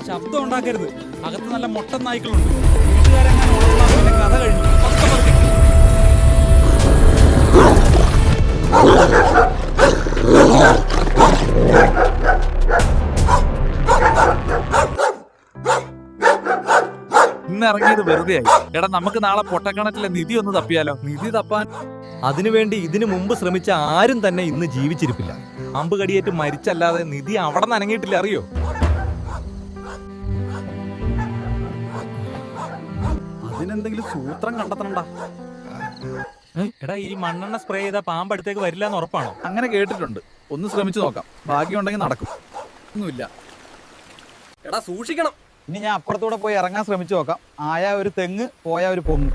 ശബ്ദം ഉണ്ടാക്കരുത്. അകത്ത് നല്ല മൊട്ടൻ നായ്ക്കളുണ്ട്. വീട്ടുകാരെങ്ങനെ ഉണർന്നാൽ പിന്നെ കഥ കഴിഞ്ഞു. പതുക്കെ പതുക്കെ. ഇന്ന് ഇറങ്ങിയത് വെറുതെയായി. എടാ, നമുക്ക് നാളെ പൊട്ടക്കണക്കിലെ നിധി ഒന്ന് തപ്പിയാലോ? നിധി തപ്പാൻ അതിനുവേണ്ടി ഇതിനു മുമ്പ് ശ്രമിച്ച ആരും തന്നെ ഇന്ന് ജീവിച്ചിരിപ്പില്ല. അമ്പ് കടിയേറ്റ് മരിച്ചല്ലാതെ നിധി അവിടെ നനങ്ങിയിട്ടില്ല, അറിയോ? അതിനെന്തെങ്കിലും സൂത്രം കണ്ടെത്തണണ്ടാ. എടാ, ഈ മണ്ണെണ്ണ സ്പ്രേ ചെയ്താൽ പാമ്പ് അടുത്തേക്ക് വരില്ല എന്ന് ഉറപ്പാണോ? അങ്ങനെ കേട്ടിട്ടുണ്ട്. ഒന്ന് ശ്രമിച്ചു നോക്കാം. ഭാഗ്യമുണ്ടെങ്കിൽ നടക്കും. ഒന്നുമില്ല. എടാ സൂക്ഷിക്കണം. ഇനി ഞാൻ അപ്പുറത്തൂടെ പോയി ഇറങ്ങാൻ ശ്രമിച്ചു നോക്കാം. ആയാ ഒരു തെങ്ങ്, പോയാ ഒരു പൊങ്ങ്.